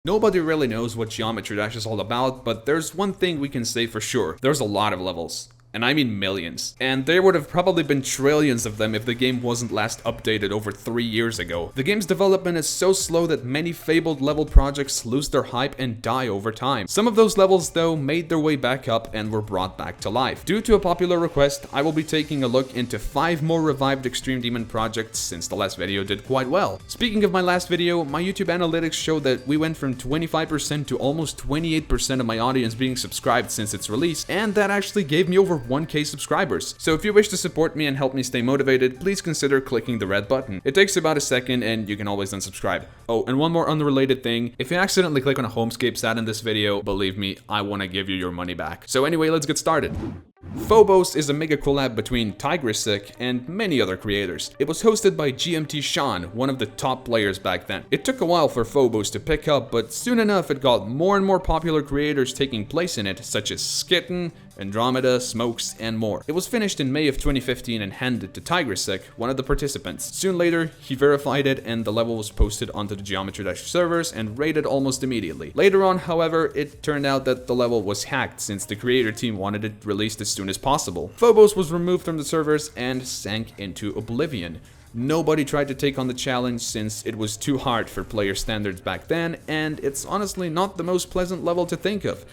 Nobody really knows what Geometry Dash is all about, but there's one thing we can say for sure. There's a lot of levels. And I mean millions. And there would have probably been trillions of them if the game wasn't last updated over 3 years ago. The game's development is so slow that many fabled level projects lose their hype and die over time. Some of those levels though made their way back up and were brought back to life. Due to a popular request, I will be taking a look into 5 more revived Extreme Demon projects since the last video did quite well. Speaking of my last video, my YouTube analytics show that we went from 25% to almost 28% of my audience being subscribed since its release, and that actually gave me over 1K subscribers. So if you wish to support me and help me stay motivated, please consider clicking the red button. It takes about a second and you can always unsubscribe. Oh, and one more unrelated thing. If you accidentally click on a Homescape ad in this video, believe me, I want to give you your money back. So anyway, let's get started. Phobos is a mega collab between Tigrisik and many other creators. It was hosted by GMT Sean, one of the top players back then. It took a while for Phobos to pick up, but soon enough it got more and more popular creators taking place in it, such as Skitten, Andromeda, Smokes, and more. It was finished in May of 2015 and handed to Tigrisik, one of the participants. Soon later, he verified it and the level was posted onto the Geometry Dash servers and rated almost immediately. Later on, however, it turned out that the level was hacked since the creator team wanted it released as soon as possible. Phobos was removed from the servers and sank into oblivion. Nobody tried to take on the challenge since it was too hard for player standards back then, and it's honestly not the most pleasant level to think of.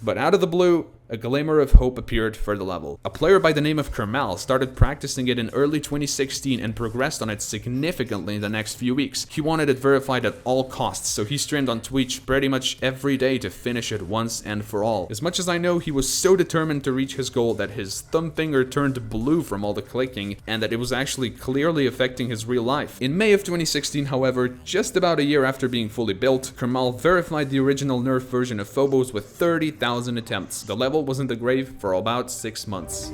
But out of the blue, a glimmer of hope appeared for the level. A player by the name of Chroma started practicing it in early 2016 and progressed on it significantly in the next few weeks. He wanted it verified at all costs, so he streamed on Twitch pretty much every day to finish it once and for all. As much as I know, he was so determined to reach his goal that his thumb finger turned blue from all the clicking and that it was actually clearly affecting his real life. In May of 2016, however, just about a year after being fully built, Chroma verified the original nerf version of Phobos with 30,000 attempts. The level was in the grave for about 6 months.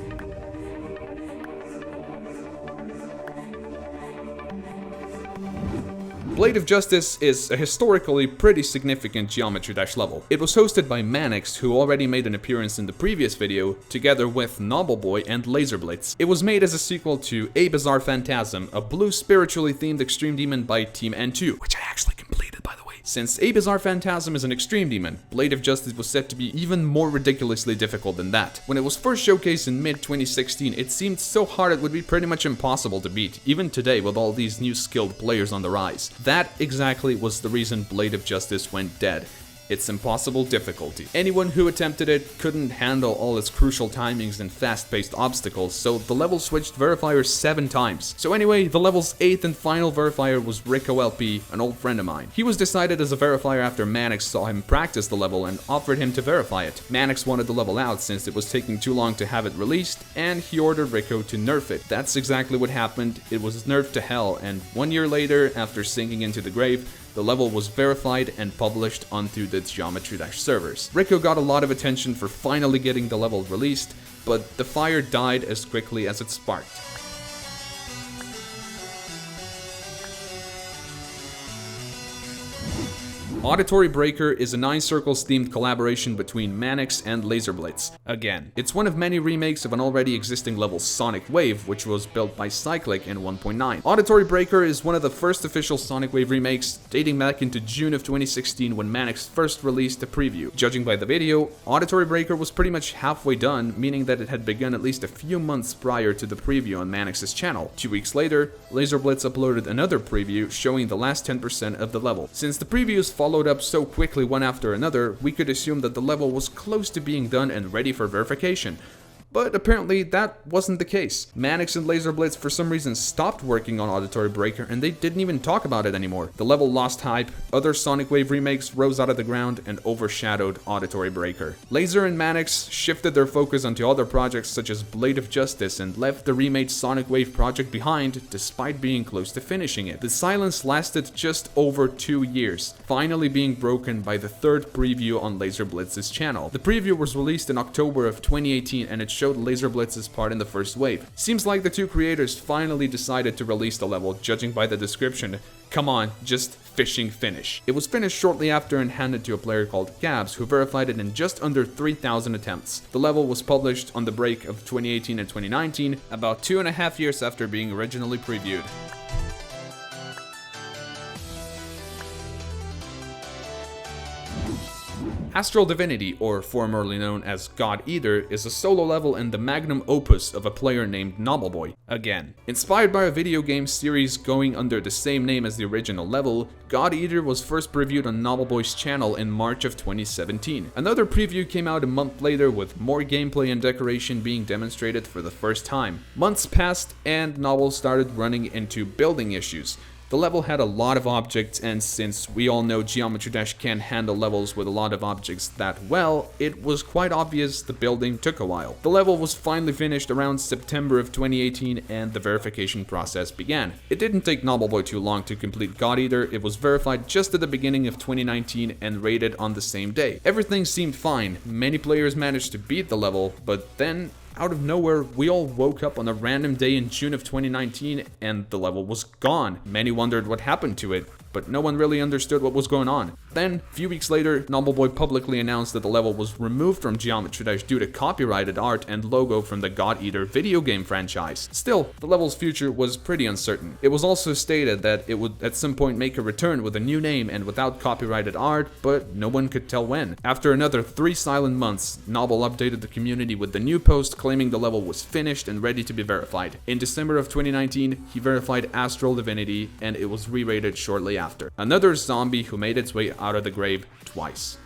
Blade of Justice is a historically pretty significant Geometry Dash level. It was hosted by Manix, who already made an appearance in the previous video, together with Nobbleboy and Laserblitz. It was made as a sequel to A Bizarre Phantasm, a blue spiritually themed Extreme Demon by Team N2, which I actually completed, by the way. Since A Bizarre Phantasm is an Extreme Demon, Blade of Justice was set to be even more ridiculously difficult than that. When it was first showcased in mid-2016, it seemed so hard it would be pretty much impossible to beat, even today with all these new skilled players on the rise. That exactly was the reason Blade of Justice went dead. Its impossible difficulty. Anyone who attempted it couldn't handle all its crucial timings and fast-paced obstacles, so the level switched verifiers 7 times. So anyway, the level's 8th and final verifier was Rico LP, an old friend of mine. He was decided as a verifier after Manix saw him practice the level and offered him to verify it. Manix wanted the level out since it was taking too long to have it released, and he ordered Rico to nerf it. That's exactly what happened. It was nerfed to hell, and 1 year later, after sinking into the grave, the level was verified and published onto the Geometry Dash servers. Rico got a lot of attention for finally getting the level released, but the fire died as quickly as it sparked. Auditory Breaker is a 9 Circles themed collaboration between Manix and Laserblitz. Again, it's one of many remakes of an already existing level, Sonic Wave, which was built by Cyclic in 1.9. Auditory Breaker is one of the first official Sonic Wave remakes, dating back into June of 2016 when Manix first released a preview. Judging by the video, Auditory Breaker was pretty much halfway done, meaning that it had begun at least a few months prior to the preview on Manix's channel. 2 weeks later, Laserblitz uploaded another preview showing the last 10% of the level. Since the previews followed up so quickly one after another, we could assume that the level was close to being done and ready for verification. But apparently that wasn't the case. Manix and Laserblitz for some reason stopped working on Auditory Breaker and they didn't even talk about it anymore. The level lost hype, other Sonic Wave remakes rose out of the ground and overshadowed Auditory Breaker. Laser and Manix shifted their focus onto other projects such as Blade of Justice and left the remade Sonic Wave project behind despite being close to finishing it. The silence lasted just over 2 years, finally being broken by the 3rd preview on Laserblitz's channel. The preview was released in October of 2018 and it showed Laserblitz's part in the first wave. Seems like the two creators finally decided to release the level, judging by the description. Come on, just fishing finish. It was finished shortly after and handed to a player called Gabs, who verified it in just under 3,000 attempts. The level was published on the break of 2018 and 2019, about 2.5 years after being originally previewed. Astral Divinity, or formerly known as God Eater, is a solo level and the magnum opus of a player named Nobbleboy. Again, inspired by a video game series going under the same name as the original level, God Eater was first previewed on Nobbleboy's channel in March of 2017. Another preview came out a month later with more gameplay and decoration being demonstrated for the first time. Months passed and Nobble started running into building issues. The level had a lot of objects, and since we all know Geometry Dash can't handle levels with a lot of objects that well, it was quite obvious the building took a while. The level was finally finished around September of 2018 and the verification process began. It didn't take Nobbleboy too long to complete God Eater. It was verified just at the beginning of 2019 and rated on the same day. Everything seemed fine. Many players managed to beat the level, but then out of nowhere, we all woke up on a random day in June of 2019 and the level was gone. Many wondered what happened to it, but no one really understood what was going on. Then, a few weeks later, Nobbleboy publicly announced that the level was removed from Geometry Dash due to copyrighted art and logo from the God Eater video game franchise. Still, the level's future was pretty uncertain. It was also stated that it would at some point make a return with a new name and without copyrighted art, but no one could tell when. After another 3 silent months, Nobble updated the community with the new post claiming the level was finished and ready to be verified. In December of 2019, he verified Astral Divinity and it was re-rated shortly after. Another zombie who made its way out of the grave twice.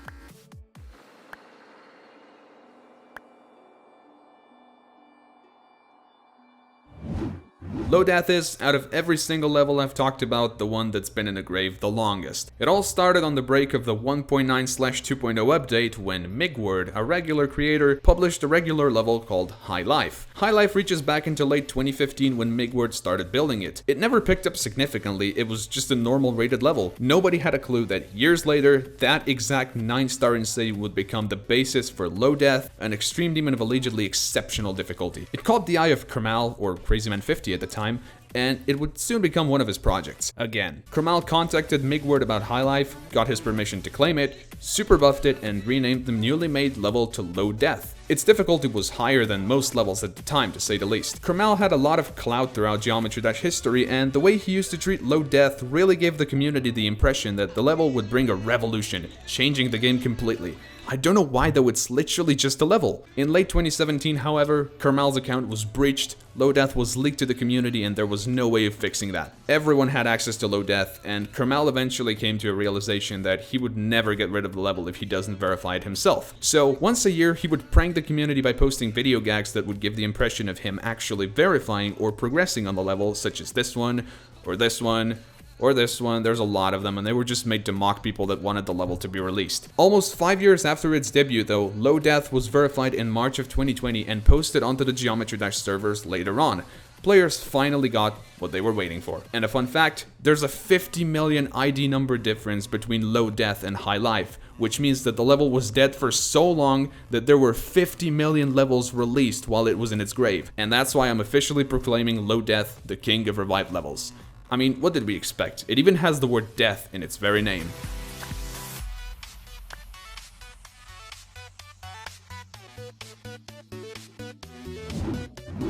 Low Death is, out of every single level I've talked about, the one that's been in the grave the longest. It all started on the break of the 1.9/2.0 update when Migward, a regular creator, published a regular level called High Life. High Life reaches back into late 2015 when Migward started building it. It never picked up significantly, it was just a normal rated level. Nobody had a clue that years later, that exact 9-star insane would become the basis for Low Death, an extreme demon of allegedly exceptional difficulty. It caught the eye of Kermal, or Crazy Man 50 at the time, and it would soon become one of his projects. Again, Kermal contacted Migward about High Life, got his permission to claim it, super buffed it, and renamed the newly made level to Low Death. Its difficulty was higher than most levels at the time, to say the least. Kermal had a lot of clout throughout Geometry Dash history, and the way he used to treat Low Death really gave the community the impression that the level would bring a revolution, changing the game completely. I don't know why though, it's literally just a level. In late 2017, however, Kermal's account was breached, Low Death was leaked to the community and there was no way of fixing that. Everyone had access to Low Death, and Kermal eventually came to a realization that he would never get rid of the level if he doesn't verify it himself. So once a year, he would prank the community by posting video gags that would give the impression of him actually verifying or progressing on the level, such as this one, or this one, or this one. There's a lot of them, and they were just made to mock people that wanted the level to be released. Almost 5 years after its debut though, Low Death was verified in March of 2020 and posted onto the Geometry Dash servers later on. Players finally got what they were waiting for. And a fun fact, there's a 50 million ID number difference between Low Death and High Life, which means that the level was dead for so long that there were 50 million levels released while it was in its grave. And that's why I'm officially proclaiming Low Death the king of revived levels. I mean, what did we expect? It even has the word death in its very name.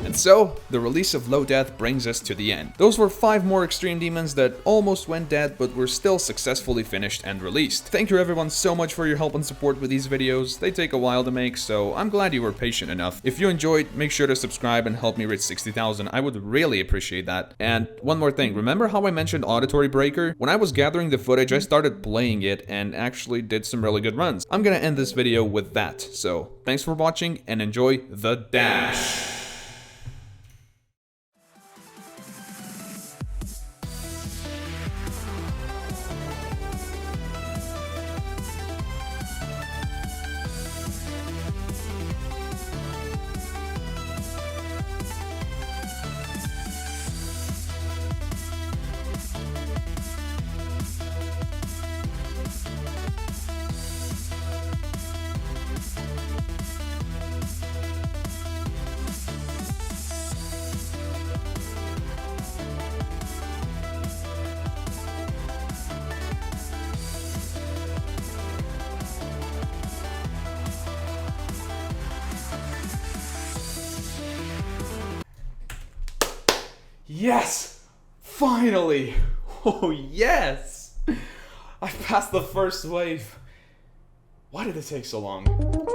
And so, the release of Low Death brings us to the end. Those were 5 more extreme demons that almost went dead, but were still successfully finished and released. Thank you everyone so much for your help and support with these videos. They take a while to make, so I'm glad you were patient enough. If you enjoyed, make sure to subscribe and help me reach 60,000. I would really appreciate that. And one more thing, remember how I mentioned Auditory Breaker? When I was gathering the footage, I started playing it and actually did some really good runs. I'm gonna end this video with that. So, thanks for watching and enjoy the dash. Yes! Finally! Oh yes! I passed the first wave. Why did it take so long?